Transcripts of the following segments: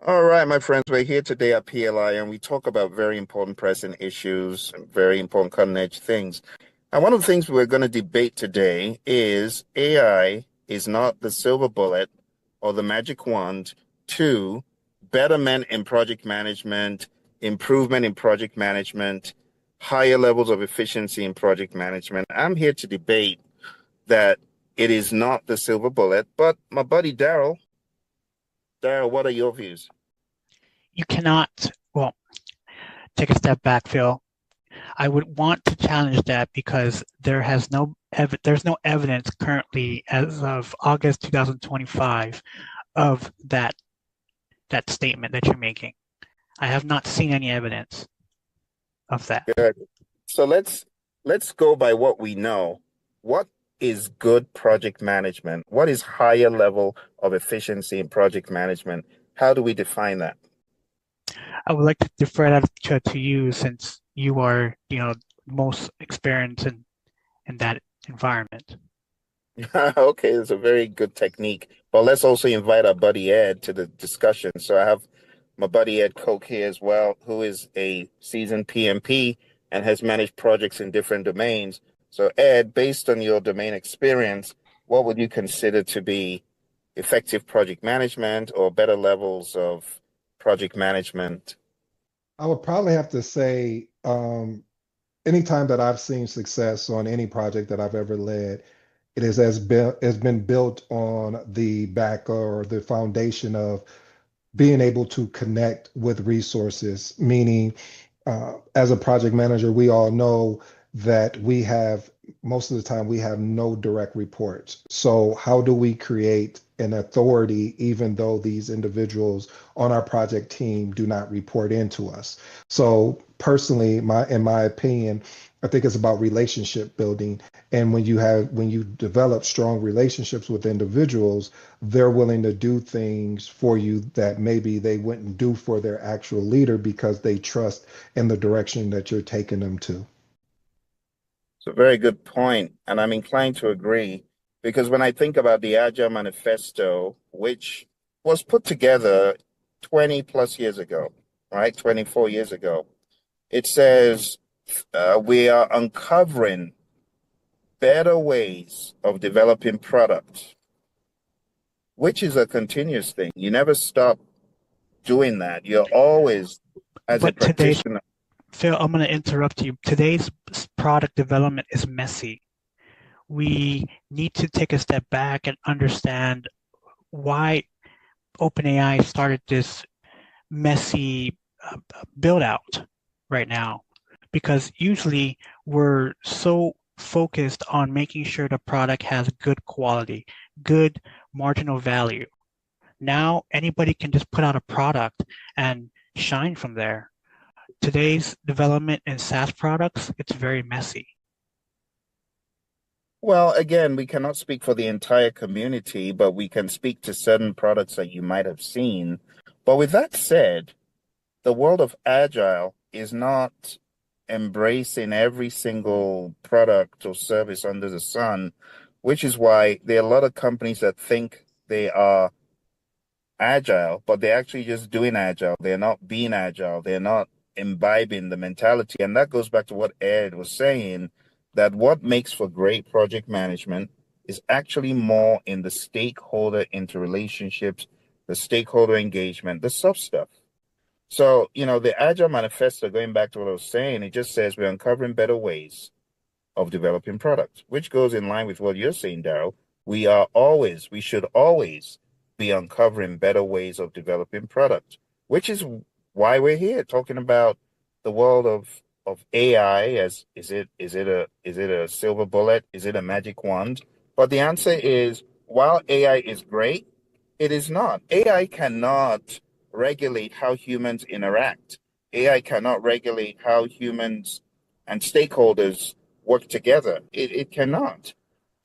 All right, my friends, we're here today at PLI and we talk about very important pressing issues, very important cutting edge things. And one of the things we're going to debate today is AI is not the silver bullet or the magic wand to betterment in project management, improvement in project management, higher levels of efficiency in project management. I'm here to debate that it is not the silver bullet, but my buddy Darrell, what are your views? You cannot, well, take a step back, Phil. I would want to challenge that because there's no evidence currently as of August 2025 of that statement that you're making. I have not seen any evidence of that. Good. So let's go by what we know. What is good project management? What is higher level of efficiency in project management? How do we define that? I would like to defer that to you since you are, most experienced in that environment. Okay, it's a very good technique. But let's also invite our buddy Ed to the discussion. So I have my buddy Ed Koch here as well, who is a seasoned PMP and has managed projects in different domains. So Ed, based on your domain experience, what would you consider to be effective project management or better levels of project management? I would probably have to say, anytime that I've seen success on any project that I've ever led, has been built on the back or the foundation of being able to connect with resources, meaning as a project manager, we all know that most of the time, we have no direct reports. So, how do we create an authority, even though these individuals on our project team do not report into us? So, personally, in my opinion, I think it's about relationship building. And when you develop strong relationships with individuals, they're willing to do things for you that maybe they wouldn't do for their actual leader because they trust in the direction that you're taking them to. It's a very good point, and I'm inclined to agree because when I think about the Agile Manifesto, which was put together 20 plus years ago, right? 24 years ago, it says we are uncovering better ways of developing products, which is a continuous thing. You never stop doing that. You're always, as a But today's practitioner, Phil, I'm going to interrupt you. Today's product development is messy. We need to take a step back and understand why OpenAI started this messy build out right now. Because usually we're so focused on making sure the product has good quality, good marginal value. Now anybody can just put out a product and shine from there. Today's development in SaaS products, it's very messy. well, again, we cannot speak for the entire community, but we can speak to certain products that you might have seen. But with that said, the world of Agile is not embracing every single product or service under the sun, which is why there are a lot of companies that think they are agile, but they're actually just doing agile. They're not being agile. They're not imbibing the mentality. And that goes back to what Ed was saying, that what makes for great project management is actually more in the stakeholder interrelationships, the stakeholder engagement, the soft stuff. So, the Agile Manifesto, going back to what I was saying, it just says we're uncovering better ways of developing products, which goes in line with what you're saying, Darrell. We should always be uncovering better ways of developing products, which is why we're here talking about the world of AI as is it a silver bullet? Is it a magic wand? But the answer is while AI is great, it is not. AI cannot regulate how humans interact. AI cannot regulate how humans and stakeholders work together. It cannot.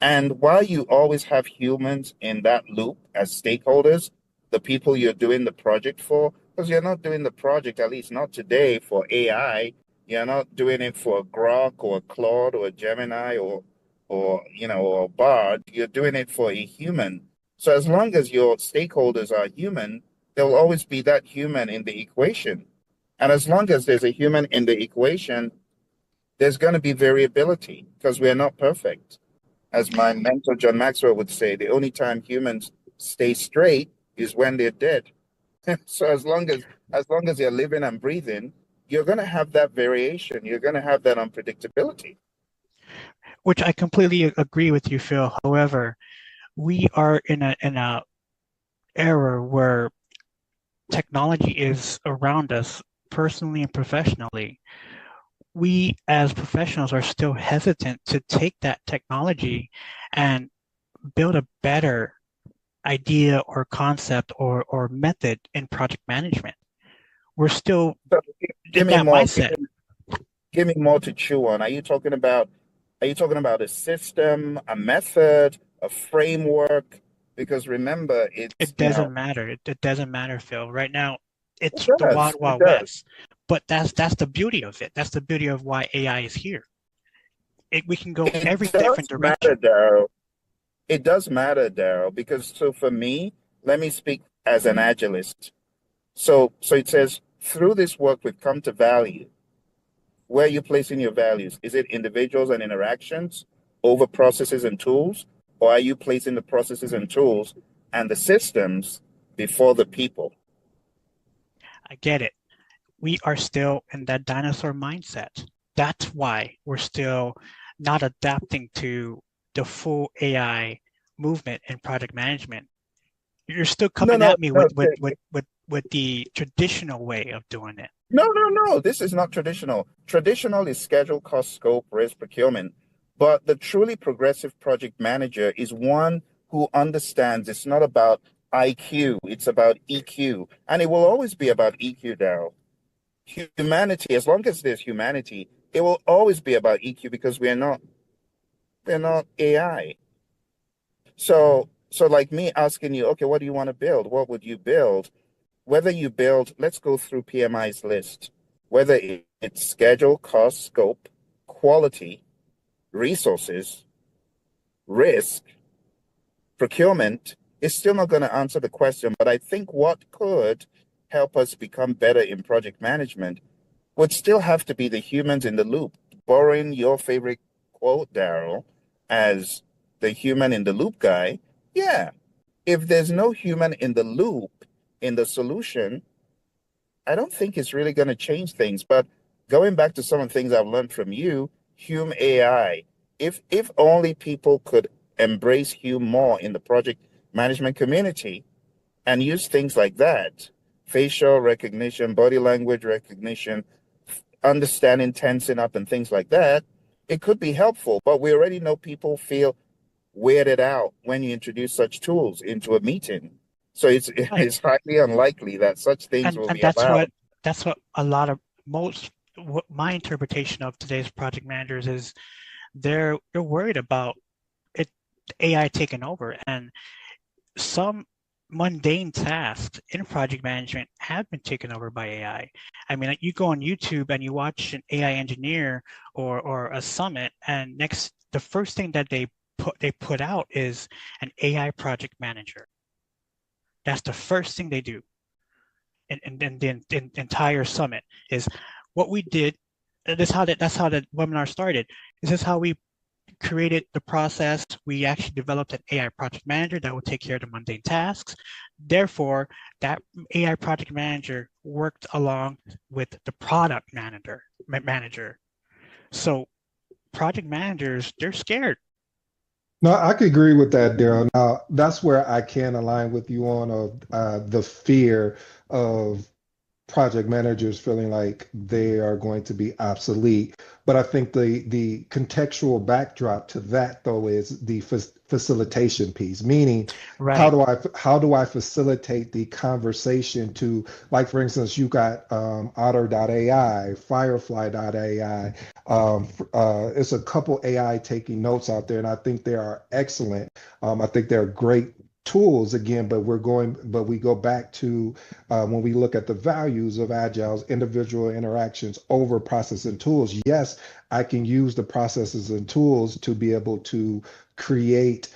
And while you always have humans in that loop as stakeholders, the people you're doing the project for, because you're not doing the project, at least not today, for AI. You're not doing it for a Grok or a Claude or a Gemini or Bard. You're doing it for a human. So as long as your stakeholders are human, There will always be that human in the equation. And as long as there's a human in the equation, there's going to be variability because we are not perfect. As my mentor John Maxwell would say, the only time humans stay straight is when they're dead. So as long as you're living and breathing, you're going to have that variation. You're going to have that unpredictability. Which I completely agree with you, Phill. However, we are in a era where technology is around us personally and professionally. We as professionals are still hesitant to take that technology and build a better idea or concept or method in project management. We're still So give in me that more. mindset. Give me more to chew on. Are you talking about a system, a method, a framework? Because remember, It doesn't matter. It doesn't matter, Phill. Right now, it it's the does. wild, It wild does. west. But that's the beauty of it. That's the beauty of why AI is here. We can go It every different does matter, direction. Darrell. It does matter, Darrell, because so for me, let me speak as an agilist. So it says, through this work, we've come to value. Where are you placing your values? Is it individuals and interactions over processes and tools? Or are you placing the processes and tools and the systems before the people? I get it. We are still in that dinosaur mindset. That's why we're still not adapting to the full AI movement in project management. You're still No, coming no, at me no, with the traditional way of doing it. no, no, no. This is not traditional. Traditional is schedule, cost, scope, risk, procurement. But the truly progressive project manager is one who understands it's not about IQ, it's about EQ. And it will always be about EQ, Daryl. Humanity, as long as there's humanity, it will always be about EQ because we're not AI. So like me asking you, okay, what do you want to build? What would you build? Whether you build, let's go through PMI's list. Whether it's schedule, cost, scope, quality, resources, risk, procurement, is still not going to answer the question. But I think what could help us become better in project management would still have to be the humans in the loop. Borrowing your favorite quote, Daryl, as the human in the loop guy, yeah, if there's no human in the loop in the solution, I don't think it's really going to change things. But going back to some of the things I've learned from you, Hume AI, if only people could embrace Hume more in the project management community and use things like that, facial recognition, body language recognition, understanding tensing up and things like that, it could be helpful. But we already know people feel weirded out when you introduce such tools into a meeting. So it's Right. it's highly unlikely that such things will And be allowed. that's what a lot of most what my interpretation of today's project managers is they're worried about it AI taking over, and some mundane tasks in project management have been taken over by AI. I mean, like, you go on YouTube and you watch an AI engineer or a summit, and the first thing that they put out is an AI project manager. That's the first thing they do, and the entire summit is what we did. That's how the webinar started. This is how we created the process. We actually developed an AI project manager that will take care of the mundane tasks. Therefore, that AI project manager worked along with the product manager. So project managers, they're scared. No, I could agree with that, Daryl. Now, that's where I can align with you on of the fear of project managers feeling like they are going to be obsolete. But I think the contextual backdrop to that though is the facilitation piece, meaning Right. how do I facilitate the conversation to, like for instance, you got Otter.ai, Firefly.ai. It's a couple AI taking notes out there, and I think they are excellent. I think they're great tools again, but we go back to when we look at the values of Agile's individual interactions over process and tools. Yes, I can use the processes and tools to be able to create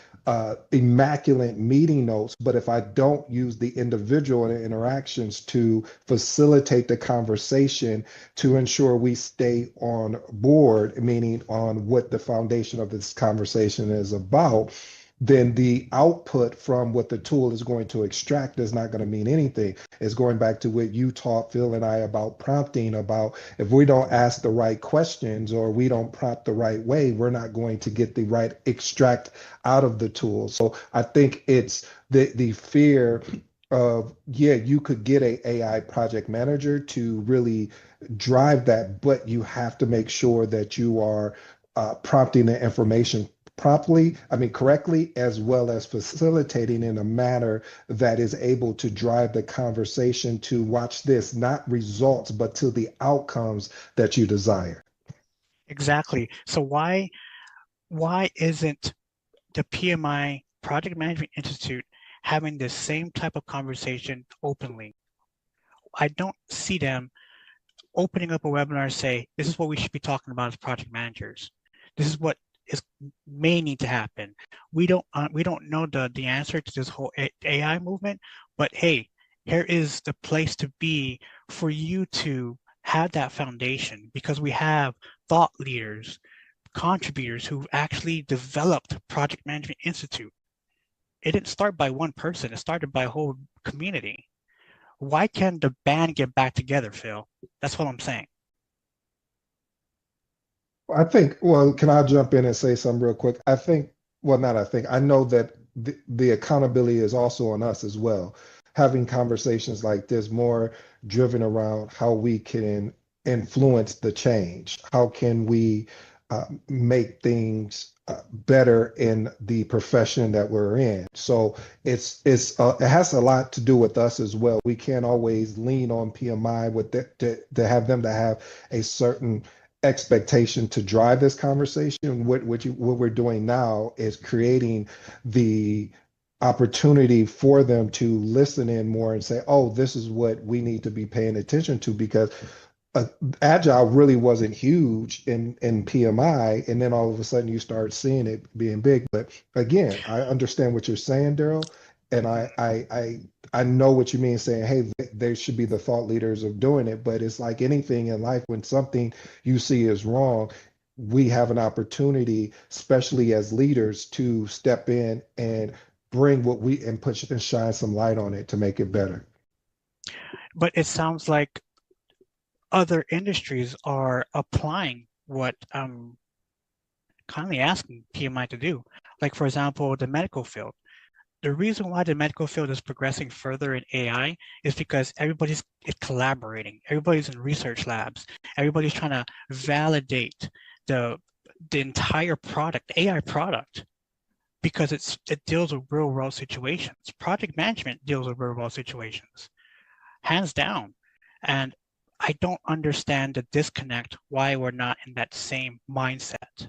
immaculate meeting notes, but if I don't use the individual interactions to facilitate the conversation to ensure we stay on board, meaning on what the foundation of this conversation is about, then the output from what the tool is going to extract is not going to mean anything. It's going back to what you taught Phill and I about prompting, about if we don't ask the right questions or we don't prompt the right way, we're not going to get the right extract out of the tool. So I think it's the fear of, yeah, you could get a AI project manager to really drive that, but you have to make sure that you are prompting the information correctly, as well as facilitating in a manner that is able to drive the conversation to, watch this, not results, but to the outcomes that you desire. Exactly. So why isn't the PMI Project Management Institute having the same type of conversation openly? I don't see them opening up a webinar and say, this is what we should be talking about as project managers. This is what may need to happen. We don't know the answer to this whole AI movement, but hey, here is the place to be for you to have that foundation, because we have thought leaders, contributors who actually developed Project Management Institute. It didn't start by one person, it started by a whole community. Why can't the band get back together, Phill? That's what I'm saying. I think, well, can I jump in and say something real quick? I think, well, not I think, I know that the accountability is also on us as well. Having conversations like this more driven around how we can influence the change. How can we make things better in the profession that we're in? So it has a lot to do with us as well. We can't always lean on PMI with to have them to have a certain expectation to drive this conversation. What we're doing now is creating the opportunity for them to listen in more and say, oh, this is what we need to be paying attention to, because uh, agile really wasn't huge in PMI, and then all of a sudden you start seeing it being big. But again, I understand what you're saying, Darrell, and I know what you mean saying, hey, they should be the thought leaders of doing it. But it's like anything in life, when something you see is wrong, we have an opportunity, especially as leaders, to step in and bring what we and push and shine some light on it to make it better. But it sounds like other industries are applying what I'm kindly asking PMI to do. Like, for example, the medical field. The reason why the medical field is progressing further in AI is because everybody's collaborating. Everybody's in research labs. Everybody's trying to validate the entire product, AI product, because it deals with real world situations. Project management deals with real world situations, hands down. And I don't understand the disconnect, why we're not in that same mindset.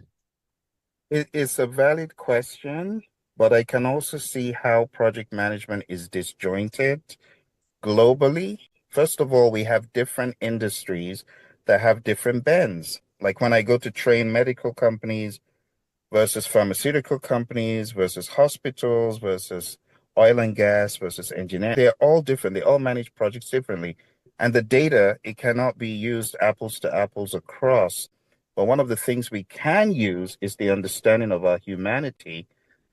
It's a valid question, but I can also see how project management is disjointed globally. First of all, we have different industries that have different bends. Like when I go to train medical companies versus pharmaceutical companies versus hospitals versus oil and gas versus engineering, they're all different. They all manage projects differently. And the data, it cannot be used apples to apples across. But one of the things we can use is the understanding of our humanity.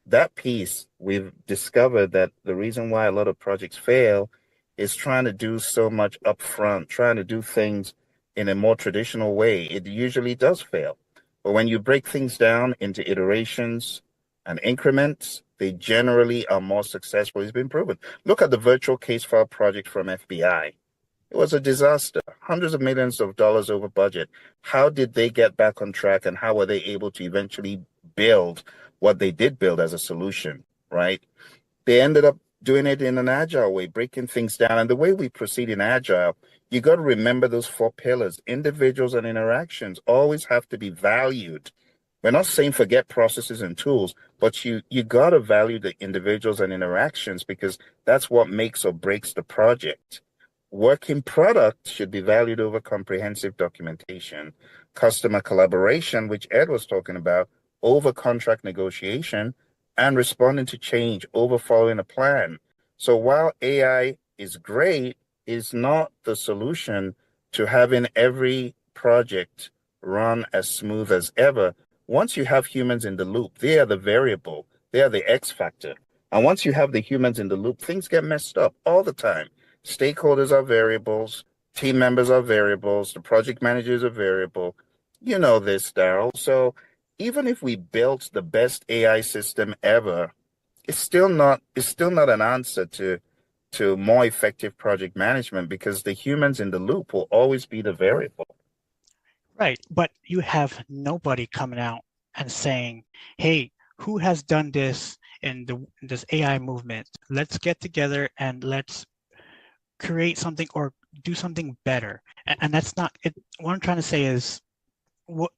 That piece, we've discovered that the reason why a lot of projects fail is trying to do so much upfront, trying to do things in a more traditional way. It usually does fail. But when you break things down into iterations and increments, they generally are more successful. It's been proven. Look at the virtual case file project from FBI. It was a disaster, hundreds of millions of dollars over budget. How did they get back on track, and how were they able to eventually build what they did build as a solution, right? They ended up doing it in an agile way, breaking things down. And the way we proceed in agile, you got to remember those four pillars. Individuals and interactions always have to be valued. We're not saying forget processes and tools, but you got to value the individuals and interactions, because that's what makes or breaks the project. Working product should be valued over comprehensive documentation. Customer collaboration, which Ed was talking about, over contract negotiation, and responding to change over following a plan. So while AI is great, is not the solution to having every project run as smooth as ever. Once you have humans in the loop, they are the variable, they are the X factor. And once you have the humans in the loop, things get messed up all the time. Stakeholders are variables, team members are variables, the project managers are variable. You know this, Darrell. So even if we built the best AI system ever, it's still not an answer to more effective project management because the humans in the loop will always be the variable. Right. But you have nobody coming out and saying, hey, who has done this in this AI movement? Let's get together and let's create something or do something better. And that's not it. What I'm trying to say is what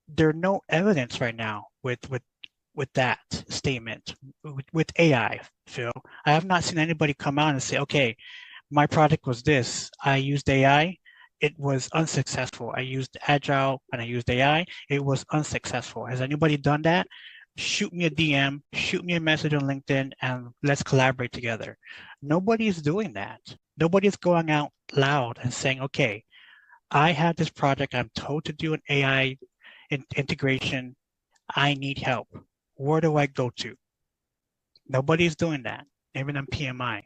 there's no evidence right now with that statement with AI, Phill. I have not seen anybody come out and say, okay, my project was this. I used AI. It was unsuccessful. I used Agile and I used AI. It was unsuccessful. Has anybody done that? Shoot me a DM, shoot me a message on LinkedIn, and let's collaborate together. Nobody's doing that. Nobody's going out loud and saying, okay, I have this project. I'm told to do an AI integration. I need help. Where do I go to? Nobody's doing that, even on PMI.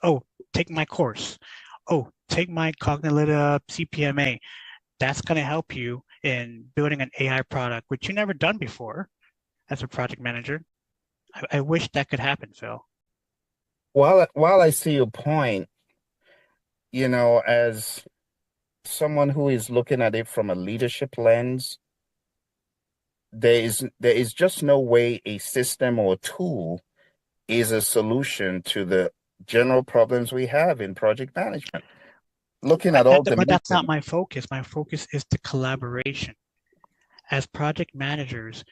Oh, take my course. Oh, take my cognitive CPMA. That's going to help you in building an AI product, which you never done before as a project manager. I wish that could happen, Phill. While I see your point, as someone who is looking at it from a leadership lens, there is just no way a system or tool is a solution to the general problems we have in project management. Looking at all But that's not dimensions. my focus. My focus is the collaboration. As project managers,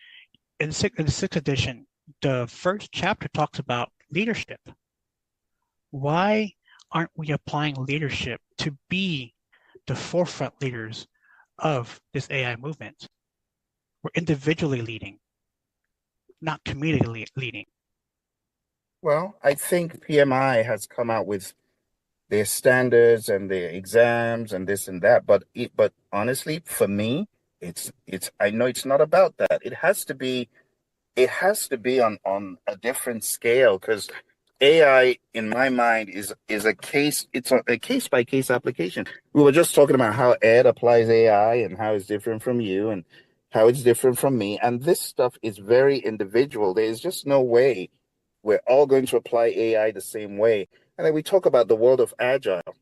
in the sixth edition, the first chapter talks about leadership. Why aren't we applying leadership to be the forefront leaders of this AI movement? We're individually leading, not community leading. Well, I think PMI has come out with their standards and their exams and this and that, but honestly, for me, it's I know it's not about that. It has to be on a different scale because AI, in my mind, is a case. It's a case by case application. We were just talking about how Ed applies AI and how it's different from you and how it's different from me. And this stuff is very individual. There is just no way we're all going to apply AI the same way. And then we talk about the world of agile.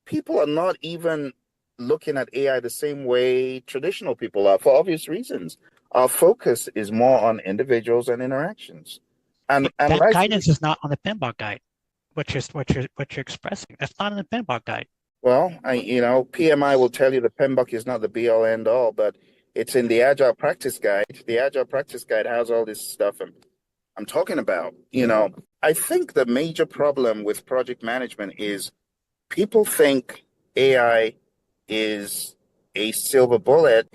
People are not even looking at AI the same way traditional people are for obvious reasons. Our focus is more on individuals and interactions. And That rightfully, guidance is not on the PMBOK guide. What you're expressing. That's not in the PMBOK guide. well, PMI will tell you the PMBOK is not the be all end all, but it's in the Agile Practice Guide. The Agile Practice Guide has all this stuff I'm talking about. I think the major problem with project management is people think AI is a silver bullet.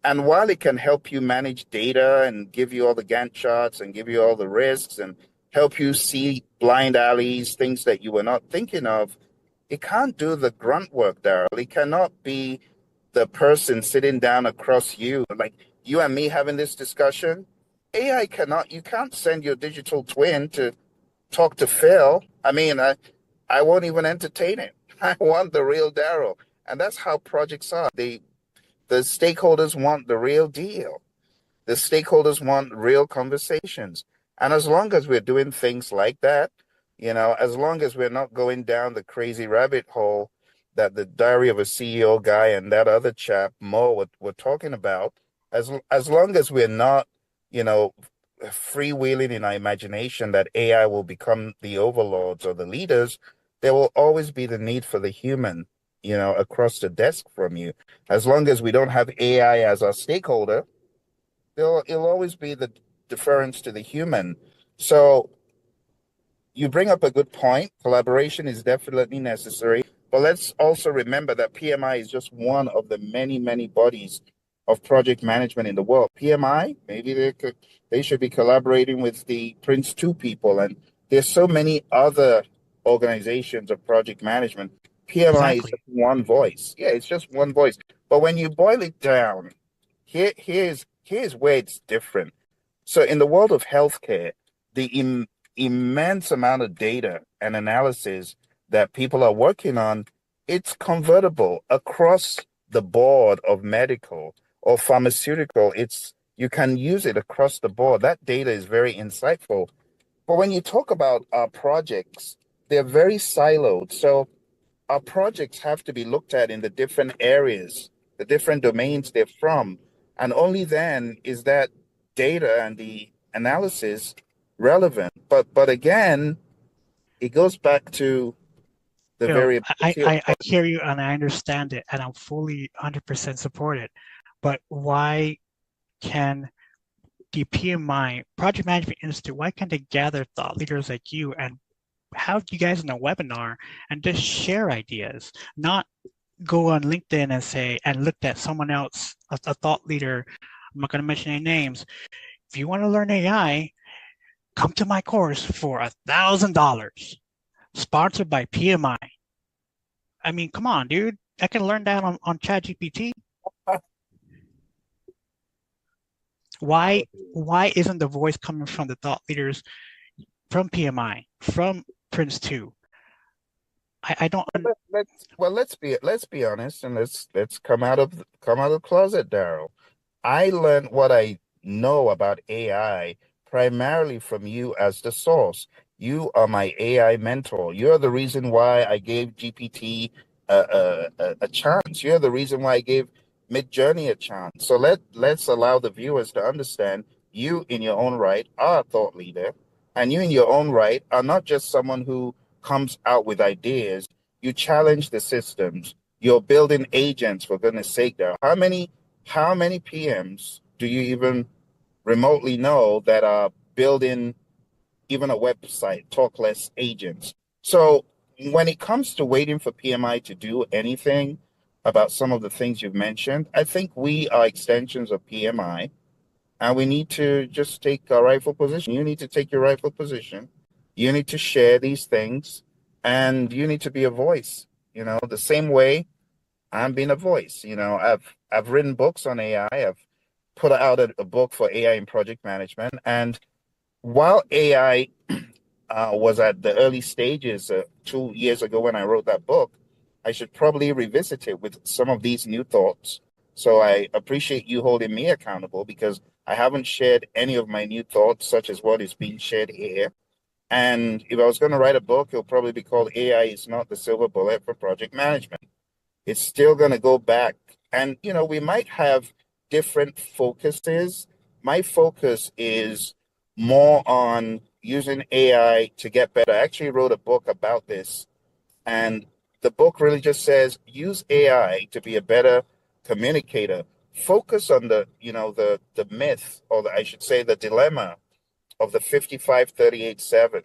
And while it can help you manage data and give you all the Gantt charts and give you all the risks and help you see blind alleys, things that you were not thinking of, it can't do the grunt work, Darrell. It cannot be the person sitting down across you, like you and me having this discussion. AI cannot, you can't send your digital twin to talk to Phill. I mean, I won't even entertain it. I want the real Darrell. And that's how projects are. The stakeholders want the real deal. The stakeholders want real conversations. And as long as we're doing things like that, as long as we're not going down the crazy rabbit hole that the Diary of a CEO guy and that other chap, Mo, were talking about, as long as we're not, you know, freewheeling in our imagination that AI will become the overlords or the leaders, there will always be the need for the human, across the desk from you. As long as we don't have AI as our stakeholder, it'll always be the deference to the human. So you bring up a good point. Collaboration is definitely necessary. But let's also remember that PMI is just one of the many, many bodies of project management in the world. PMI, maybe they should be collaborating with the Prince 2 people. And there's so many other organizations of project management. PMI is Exactly. just one voice. Yeah, it's just one voice. But when you boil it down, here's where it's different. So in the world of healthcare, the immense amount of data and analysis that people are working on, it's convertible across the board of medical or pharmaceutical. It's you can use it across the board. That data is very insightful. But when you talk about our projects, they're very siloed. So our projects have to be looked at in the different areas, the different domains they're from. And only then is that data and the analysis relevant. But again, it goes back to the Phill, variability of I hear you and I understand it, and I'm fully 100% support it. But why can the PMI, Project Management Institute, why can't they gather thought leaders like you and have you guys in a webinar and just share ideas, not go on LinkedIn and say, and look at someone else, a thought leader, I'm not going to mention any names. If you want to learn AI, come to my course for $1,000, sponsored by PMI. I mean, come on, dude. I can learn that on ChatGPT. Why isn't the voice coming from the thought leaders from PMI, from Prince 2? I don't. let's be honest and let's come out of the closet, Darrell. I learned what I know about AI primarily from you as the source. You are my AI mentor. You're the reason why I gave GPT a chance. You're the reason why I gave Midjourney a chance. So let's allow the viewers to understand you in your own right are a thought leader, and you in your own right are not just someone who comes out with ideas. You challenge the systems. You're building agents, for goodness sake, there. How many PMs do you even remotely know that are building even a website, talk less agents? So when it comes to waiting for PMI to do anything about some of the things you've mentioned, I think we are extensions of PMI and we need to just take our rightful position. You need to take your rightful position. You need to share these things and you need to be a voice, the same way I'm being a voice. I've written books on AI. I've put out a book for AI in project management. And while AI was at the early stages 2 years ago when I wrote that book, I should probably revisit it with some of these new thoughts. So I appreciate you holding me accountable because I haven't shared any of my new thoughts, such as what is being shared here. And if I was going to write a book, it'll probably be called AI is Not the Silver Bullet for Project Management. It's still going to go back. And, we might have different focuses. My focus is more on using AI to get better. I actually wrote a book about this. And the book really just says use AI to be a better communicator. Focus on the myth, or I should say the dilemma of the 55-38-7.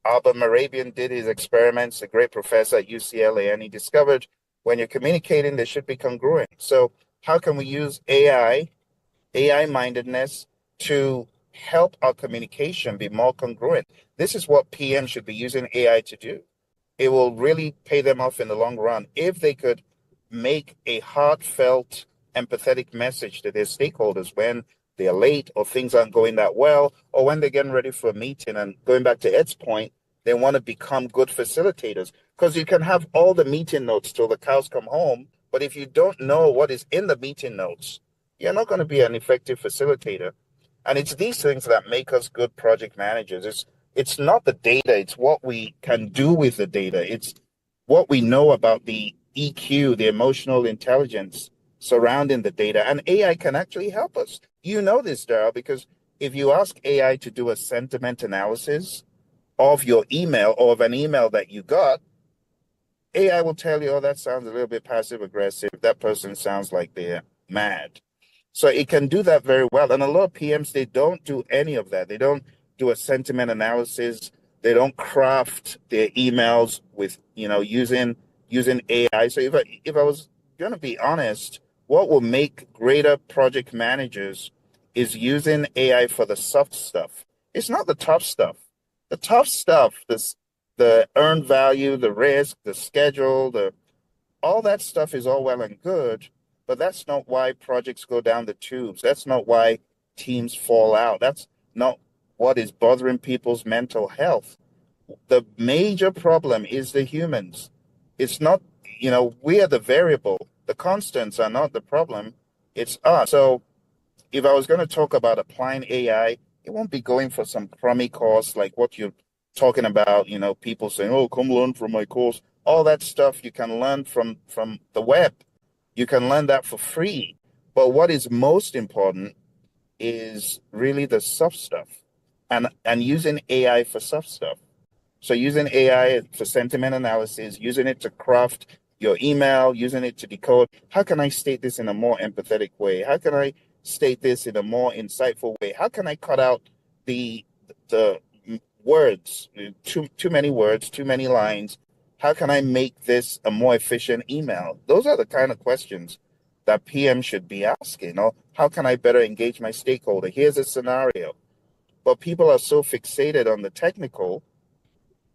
Albert Morabian did his experiments, a great professor at UCLA, and he discovered when you're communicating, they should be congruent. So how can we use AI mindedness to help our communication be more congruent? This is what PM should be using AI to do. It will really pay them off in the long run if they could make a heartfelt, empathetic message to their stakeholders when they're late or things aren't going that well, or when they're getting ready for a meeting. And going back to Ed's point, they want to become good facilitators because you can have all the meeting notes till the cows come home. But if you don't know what is in the meeting notes, you're not going to be an effective facilitator. And it's these things that make us good project managers. It's not the data, it's what we can do with the data. It's what we know about the EQ, the emotional intelligence surrounding the data. And AI can actually help us. You know this, Darrell, because if you ask AI to do a sentiment analysis of your email or of an email that you got, AI will tell you, oh, that sounds a little bit passive aggressive. That person sounds like they're mad. So it can do that very well. And a lot of PMs, they don't do any of that. They don't do a sentiment analysis. They don't craft their emails with, using AI. So if I was going to be honest, what will make greater project managers is using AI for the soft stuff. It's not the tough stuff. The tough stuff, the earned value, the risk, the schedule, the all that stuff is all well and good, but that's not why projects go down the tubes. That's not why teams fall out. That's not what is bothering people's mental health. The major problem is the humans. It's not, we are the variable. The constants are not the problem. It's us. So if I was going to talk about applying AI, it won't be going for some crummy course like what you're talking about, people saying, "Oh, come learn from my course." All that stuff you can learn from the web. You can learn that for free. But what is most important is really the soft stuff and using AI for soft stuff. So using AI for sentiment analysis, using it to craft your email, using it to decode, how can I state this in a more empathetic way? How can I state this in a more insightful way? How can I cut out the words, too many words, too many lines? How can I make this a more efficient email? Those are the kind of questions that PM should be asking. Or how can I better engage my stakeholder? Here's a scenario. But people are so fixated on the technical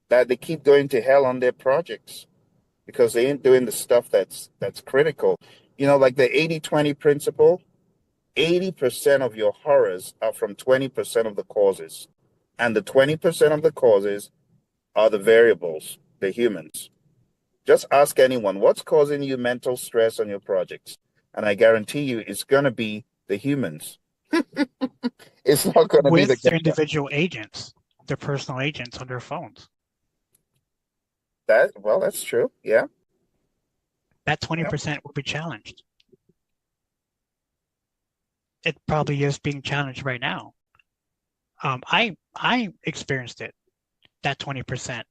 that they keep going to hell on their projects because they ain't doing the stuff that's critical. Like the 80-20 principle, 80% of your horrors are from 20% of the causes. And the 20% of the causes are the variables, the humans. Just ask anyone, what's causing you mental stress on your projects? And I guarantee you it's going to be the humans. It's not going to be with the their individual agents, their personal agents on their phones. That's true. Yeah. That 20% will be challenged. It probably is being challenged right now. I experienced it, that 20%,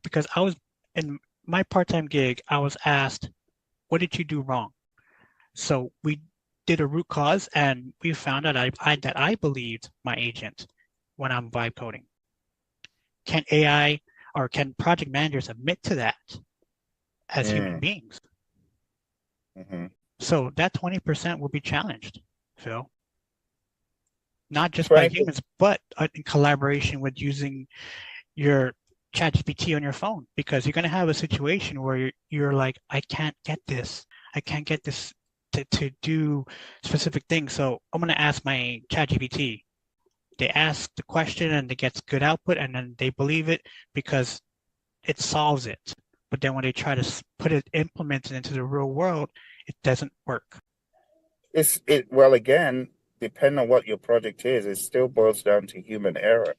because I was in my part-time gig, I was asked, what did you do wrong? So we did a root cause, and we found out that I believed my agent when I'm vibe coding. Can AI or can project managers admit to that as human beings? Mm-hmm. So that 20% will be challenged, Phill. Not just by humans, but in collaboration with using your ChatGPT on your phone, because you're going to have a situation where you're like, I can't get this to do specific things. So I'm going to ask my ChatGPT. They ask the question and it gets good output, and then they believe it because it solves it. But then when they try to implement it into the real world, it doesn't work. Well, again, depending on what your project is, it still boils down to human error.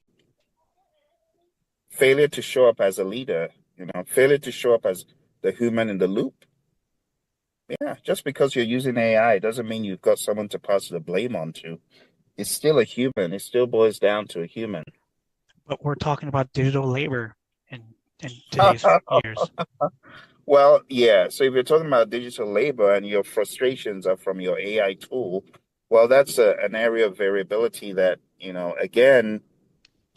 Failure to show up as a leader, failure to show up as the human in the loop. Yeah, just because you're using AI doesn't mean you've got someone to pass the blame on to. It's still a human. It still boils down to a human. But we're talking about digital labor in today's years. Well, yeah. So if you're talking about digital labor and your frustrations are from your AI tool, well, that's an area of variability that, again,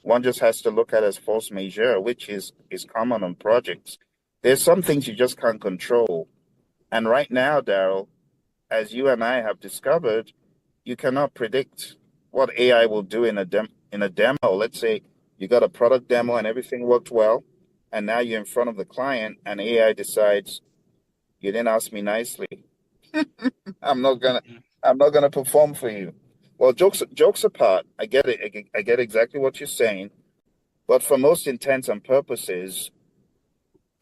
one just has to look at as force majeure, which is common on projects. There's some things you just can't control. And right now, Darrell, as you and I have discovered, you cannot predict what AI will do in a demo. Let's say you got a product demo and everything worked well, and now you're in front of the client and AI decides you didn't ask me nicely. I'm not gonna perform for you. Well, jokes apart, I get it. I get exactly what you're saying. But for most intents and purposes,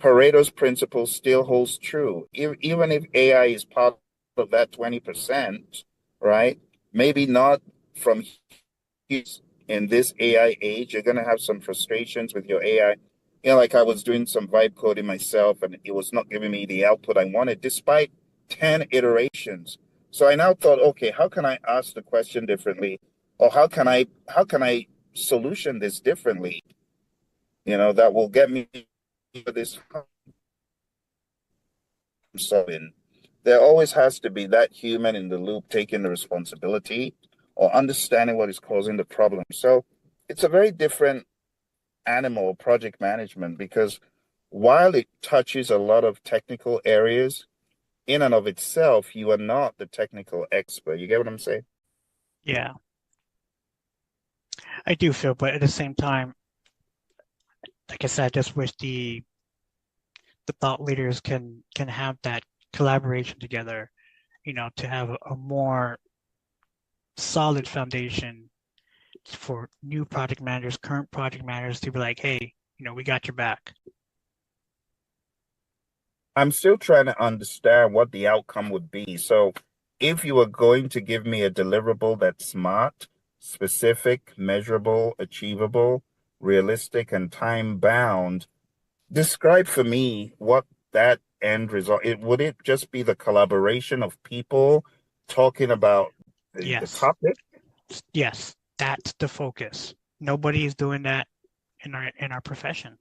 Pareto's principle still holds true. Even if AI is part of that 20%, right? Maybe not from in this AI age, you're going to have some frustrations with your AI. Like I was doing some vibe coding myself and it was not giving me the output I wanted despite 10 iterations. So I now thought, okay, how can I ask the question differently? Or how can I solution this differently? That will get me this solving. There always has to be that human in the loop taking the responsibility or understanding what is causing the problem. So it's a very different animal, project management, because while it touches a lot of technical areas, in and of itself, you are not the technical expert. You get what I'm saying? Yeah, I do feel, but at the same time, like I said, I just wish the thought leaders can have that collaboration together, to have a more solid foundation for new project managers, current project managers to be like, hey, we got your back. I'm still trying to understand what the outcome would be. So, if you were going to give me a deliverable that's smart, specific, measurable, achievable, realistic, and time bound, describe for me what that end result. Would it just be the collaboration of people talking about the Yes, topic? yes, that's the focus. Nobody is doing that in our profession.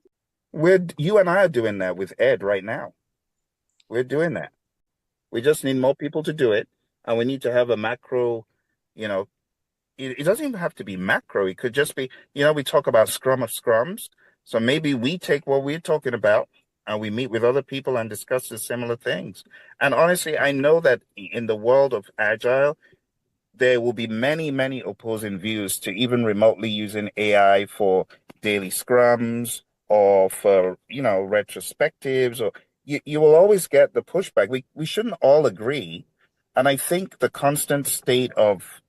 You and I are doing that with Ed right now. We're doing that. We just need more people to do it, and we need to have a macro, you know, it doesn't even have to be macro. It could just be, we talk about scrum of scrums. So maybe we take what we're talking about and we meet with other people and discuss the similar things. And honestly, I know that in the world of agile, there will be many, many opposing views to even remotely using AI for daily scrums or for, retrospectives, or you will always get the pushback. We shouldn't all agree. And I think the constant state of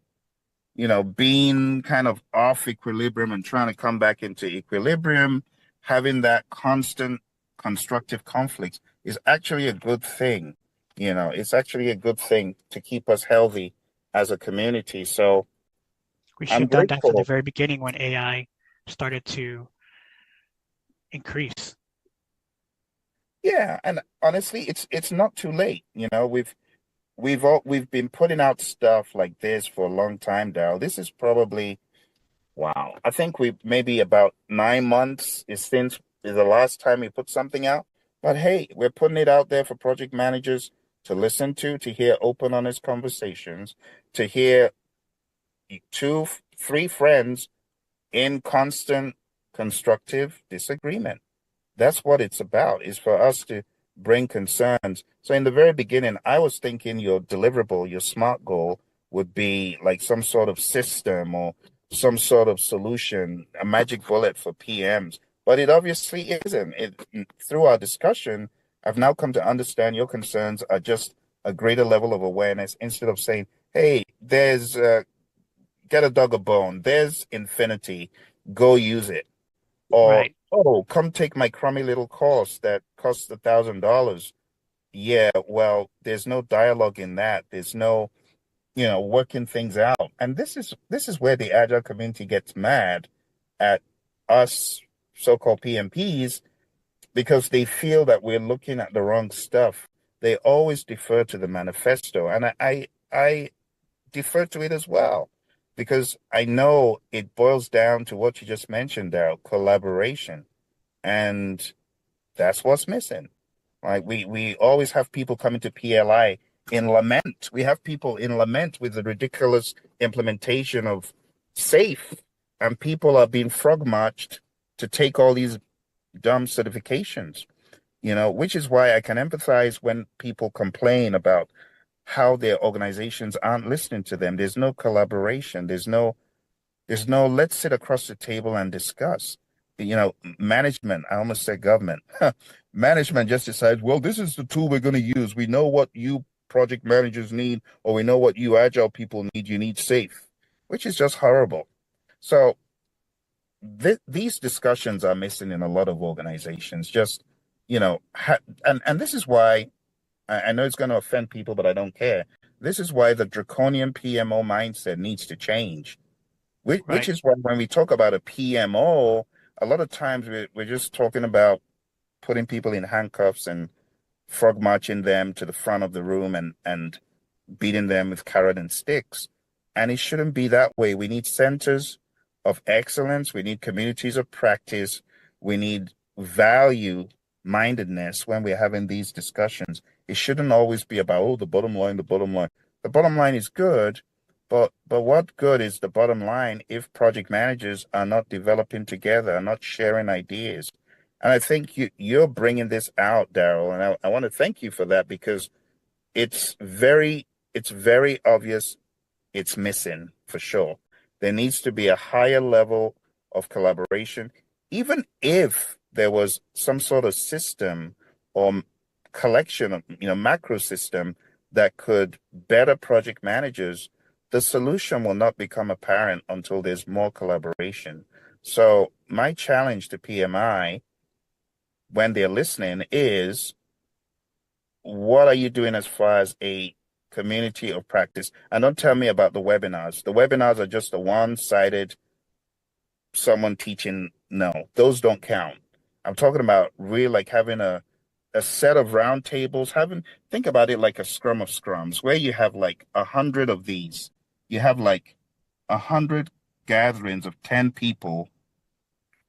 being kind of off equilibrium and trying to come back into equilibrium, having that constant constructive conflict is actually a good thing. It's actually a good thing to keep us healthy as a community. So We should I'm have done that from the grateful. very beginning when AI started to increase. Yeah, and honestly, it's not too late. We've been putting out stuff like this for a long time, Darrell. This is probably wow. I think we maybe about 9 months is the last time we put something out. But hey, we're putting it out there for project managers to listen to hear open, honest conversations, to hear two, three friends in constant constructive disagreement. That's what it's about, is for us to bring concerns. So in the very beginning, I was thinking your deliverable, your SMART goal would be like some sort of system or some sort of solution, a magic bullet for PMs. But it obviously isn't. Through our discussion, I've now come to understand your concerns are just a greater level of awareness instead of saying, hey, there's get a dog a bone, there's infinity, go use it. Or, Right. oh, come take my crummy little course that costs $1,000. Yeah, well, there's no dialogue in that. There's no, working things out. And this is where the agile community gets mad at us so-called PMPs because they feel that we're looking at the wrong stuff. They always defer to the manifesto, and I defer to it as well because I know it boils down to what you just mentioned, Darrell, collaboration. And that's what's missing. Like we always have people coming to PLI in lament. We have people in lament with the ridiculous implementation of SAFe, and people are being frog marched to take all these dumb certifications, which is why I can empathize when people complain about how their organizations aren't listening to them. There's no collaboration. There's no let's sit across the table and discuss. Management, I almost said government. Management just decides, well, this is the tool we're going to use. We know what you project managers need, or we know what you agile people need. You need SAFe, which is just horrible. So these discussions are missing in a lot of organizations. Just, and this is why I know it's going to offend people, but I don't care. This is why the draconian PMO mindset needs to change. Which Right. is why when we talk about a PMO, a lot of times we're just talking about putting people in handcuffs and frog marching them to the front of the room and beating them with carrot and sticks. And it shouldn't be that way. We need centers of excellence. We need communities of practice. We need value mindedness when we're having these discussions. It shouldn't always be about, oh, the bottom line, the bottom line. The bottom line is good, but what good is the bottom line if project managers are not developing together, are not sharing ideas? And I think you're bringing this out, Darrell, and I want to thank you for that because it's very obvious it's missing for sure. There needs to be a higher level of collaboration, even if there was some sort of system or collection of, macro system that could better project managers. The solution will not become apparent until there's more collaboration. So my challenge to PMI when they're listening is, what are you doing as far as a community of practice? And don't tell me about the webinars. The webinars are just a one-sided someone teaching. No, those don't count. I'm talking about really like having a set of round tables, think about it like a scrum of scrums, where you have like 100 of these. You have like 100 gatherings of 10 people,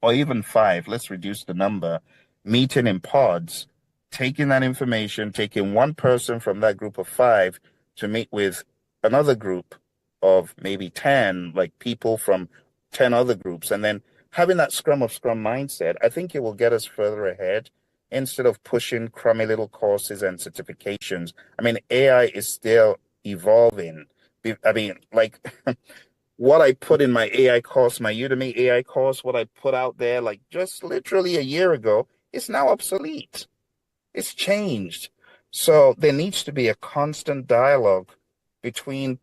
or even 5, let's reduce the number, meeting in pods, taking that information, taking one person from that group of 5 to meet with another group of maybe 10, like people from 10 other groups, and then having that scrum of scrum mindset. I think it will get us further ahead instead of pushing crummy little courses and certifications. I mean, AI is still evolving. I mean, like what I put in my AI course, my Udemy AI course, what I put out there like just literally a year ago, is now obsolete. It's changed. So there needs to be a constant dialogue between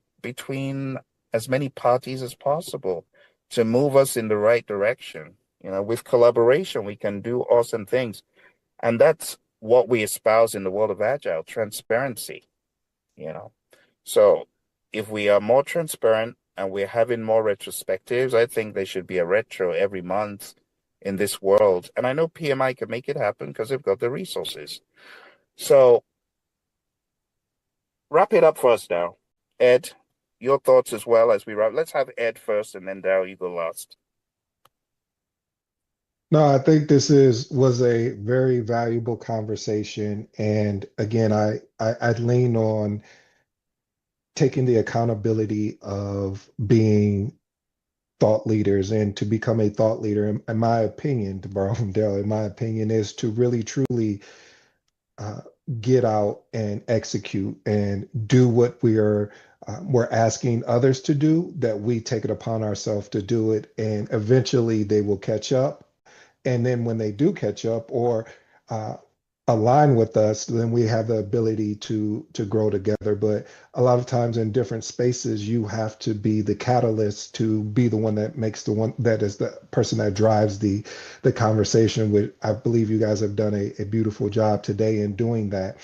as many parties as possible to move us in the right direction. With collaboration, we can do awesome things. And that's what we espouse in the world of Agile, transparency, you know. So if we are more transparent and we're having more retrospectives, I think there should be a retro every month in this world. And I know PMI can make it happen because they've got the resources. So wrap it up for us, Darrell. Ed, your thoughts as well as we wrap. Let's have Ed first and then Darrell, you go last. No, I think this was a very valuable conversation. And again, I lean on taking the accountability of being thought leaders, and to become a thought leader, in my opinion, to borrow from Darrell, in my opinion, is to really truly uh, get out and execute and do what we're asking others to do, that we take it upon ourselves to do it, and eventually they will catch up. And then when they do catch up or uh, align with us, then we have the ability to grow together. But a lot of times in different spaces, you have to be the catalyst, to be the one that makes the one that is the person that drives the conversation. Which I believe you guys have done a beautiful job today in doing that.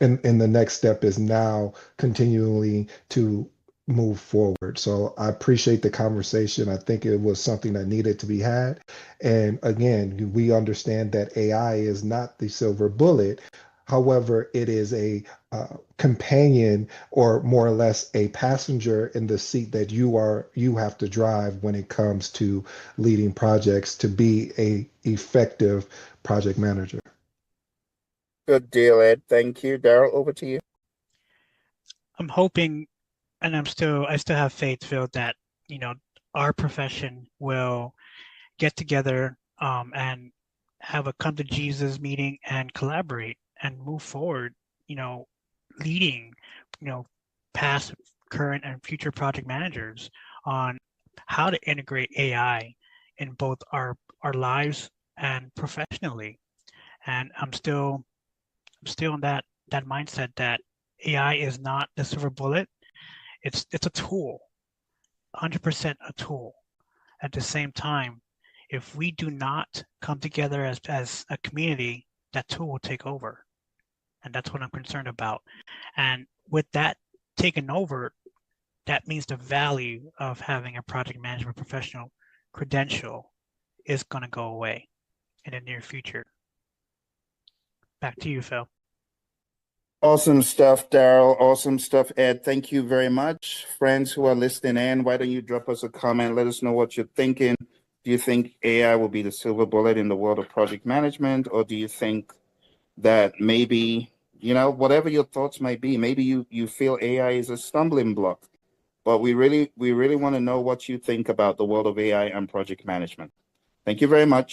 And the next step is now continually to move forward. So I appreciate the conversation. I think it was something that needed to be had. And again, we understand that AI is not the silver bullet. However, it is a companion, or more or less a passenger in the seat that you have to drive when it comes to leading projects, to be a effective project manager. Good deal, Ed. Thank you. Darrell, over to you. I'm hoping, and I still have faith, Phill, that our profession will get together and have a come to Jesus meeting and collaborate and move forward. Leading, past, current, and future project managers on how to integrate AI in both our lives and professionally. And I'm still in that mindset that AI is not the silver bullet. It's a tool, 100% a tool. At the same time, if we do not come together as a community, that tool will take over. And that's what I'm concerned about. And with that taken over, that means the value of having a project management professional credential is going to go away in the near future. Back to you, Phill. Awesome stuff, Darrell. Awesome stuff, Ed. Thank you very much. Friends who are listening in, why don't you drop us a comment? Let us know what you're thinking. Do you think AI will be the silver bullet in the world of project management? Or do you think that maybe, whatever your thoughts might be, maybe you feel AI is a stumbling block? But we really want to know what you think about the world of AI and project management. Thank you very much.